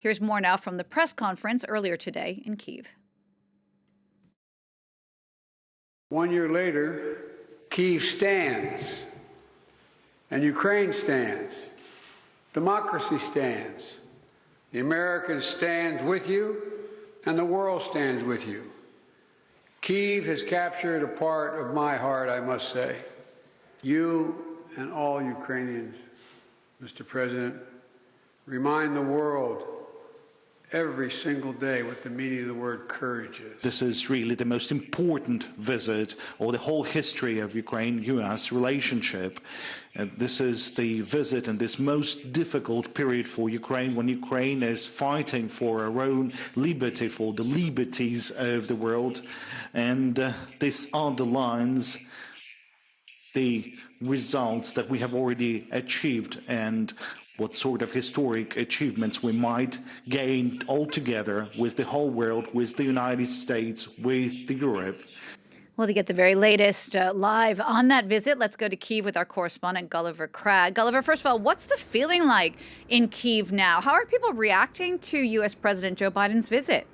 Here's more now from the press conference earlier today in Kyiv. 1 year later, Kyiv stands, and Ukraine stands. Democracy stands. The Americans stand with you, and the world stands with you. Kyiv has captured a part of my heart, I must say. You and all Ukrainians, Mr. President, remind the world every single day what the meaning of the word courage is. This is really the most important visit or the whole history of Ukraine-US relationship. This is the visit in this most difficult period for Ukraine, when Ukraine is fighting for her own liberty, for the liberties of the world. And this underlines the results that we have already achieved and what sort of historic achievements we might gain altogether with the whole world, with the United States, with Europe. Well, to get the very latest live on that visit, let's go to Kyiv with our correspondent, Gulliver Cragg. Gulliver, first of all, what's the feeling like in Kyiv now? How are people reacting to U.S. President Joe Biden's visit?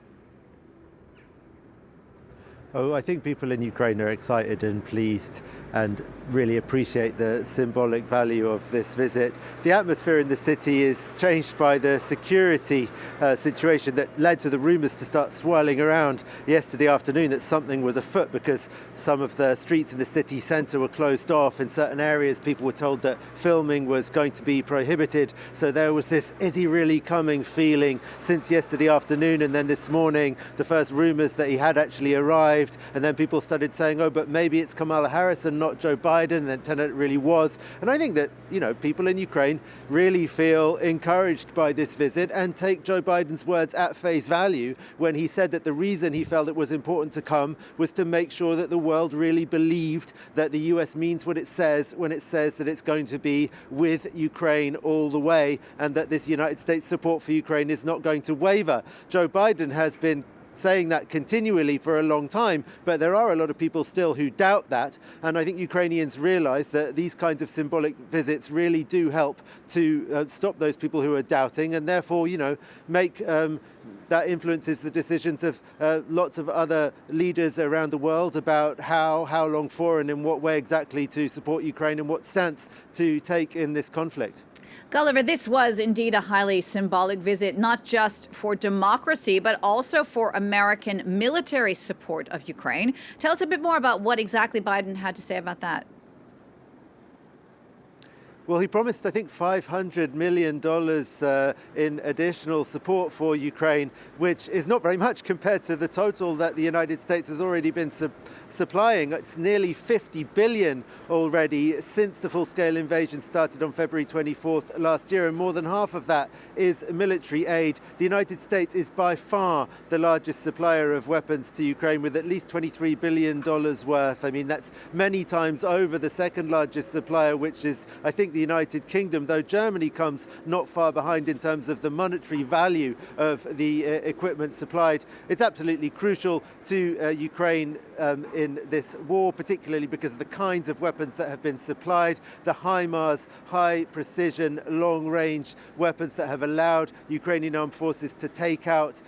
Oh, I think people in Ukraine are excited and pleased and really appreciate the symbolic value of this visit. The atmosphere in the city is changed by the security situation that led to the rumours to start swirling around yesterday afternoon that something was afoot because some of the streets in the city centre were closed off. In certain areas, people were told that filming was going to be prohibited. So there was this, is he really coming feeling since yesterday afternoon. And then this morning, the first rumours that he had actually arrived. And then people started saying, oh, but maybe it's Kamala Harris and not Joe Biden. And then it really was. And I think that, people in Ukraine really feel encouraged by this visit and take Joe Biden's words at face value when he said that the reason he felt it was important to come was to make sure that the world really believed that the US means what it says when it says that it's going to be with Ukraine all the way and that this United States support for Ukraine is not going to waver. Joe Biden has been saying that continually for a long time, but there are a lot of people still who doubt that, and I think Ukrainians realize that these kinds of symbolic visits really do help to stop those people who are doubting, and therefore, make that influences the decisions of lots of other leaders around the world about how long for and in what way exactly to support Ukraine and what stance to take in this conflict. Gulliver, this was indeed a highly symbolic visit, not just for democracy, but also for American military support of Ukraine. Tell us a bit more about what exactly Biden had to say about that. Well, he promised, I think, $500 million in additional support for Ukraine, which is not very much compared to the total that the United States has already been supplying. It's nearly $50 billion already since the full-scale invasion started on February 24th last year, and more than half of that is military aid. The United States is by far the largest supplier of weapons to Ukraine, with at least $23 billion worth. I mean, that's many times over the second largest supplier, which is, I think, the United Kingdom, though Germany comes not far behind in terms of the monetary value of the equipment supplied. It's absolutely crucial to Ukraine in this war, particularly because of the kinds of weapons that have been supplied, the HIMARS, high precision, long range weapons that have allowed Ukrainian armed forces to take out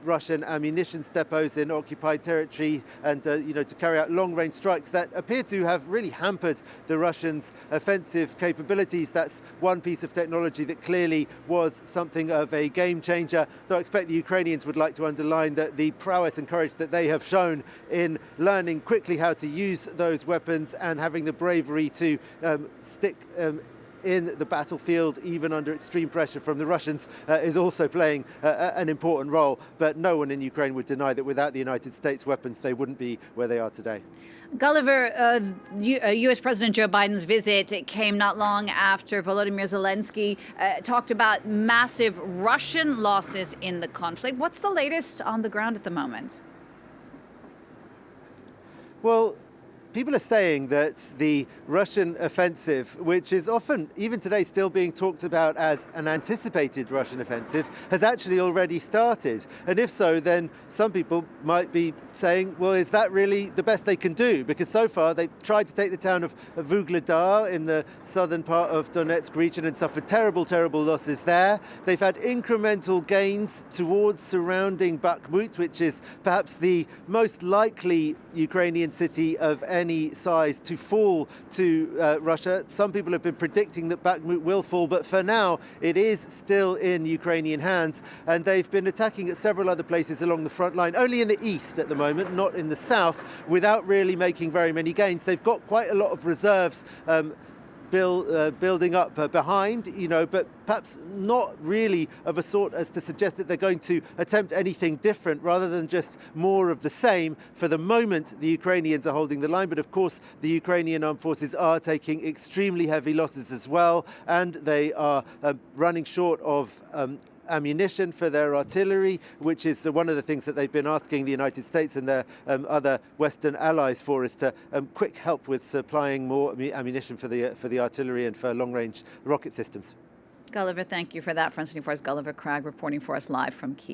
Russian ammunition depots in occupied territory and to carry out long range strikes that appear to have really hampered the Russians' offensive capabilities. That's one piece of technology that clearly was something of a game changer, though I expect the Ukrainians would like to underline that the prowess and courage that they have shown in learning quickly how to use those weapons and having the bravery to stick in the battlefield, even under extreme pressure from the Russians, is also playing an important role. But no one in Ukraine would deny that without the United States weapons, they wouldn't be where they are today. Gulliver, U.S. President Joe Biden's visit came not long after Volodymyr Zelensky talked about massive Russian losses in the conflict. What's the latest on the ground at the moment? Well, people are saying that the Russian offensive, which is often, even today, still being talked about as an anticipated Russian offensive, has actually already started. And if so, then some people might be saying, well, is that really the best they can do? Because so far they've tried to take the town of Vuhledar in the southern part of Donetsk region and suffered terrible, terrible losses there. They've had incremental gains towards surrounding Bakhmut, which is perhaps the most likely Ukrainian city of any size to fall to Russia. Some people have been predicting that Bakhmut will fall, but for now it is still in Ukrainian hands, and they've been attacking at several other places along the front line, only in the east at the moment, not in the south, without really making very many gains. They've got quite a lot of reserves building up behind, but perhaps not really of a sort as to suggest that they're going to attempt anything different rather than just more of the same. For the moment, the Ukrainians are holding the line, but of course the Ukrainian armed forces are taking extremely heavy losses as well, and they are running short of ammunition for their artillery, which is one of the things that they've been asking the United States and their other Western allies for, is to quick help with supplying more ammunition for the artillery and for long-range rocket systems. Gulliver, thank you for that. France 24's Gulliver Cragg reporting for us live from Kyiv.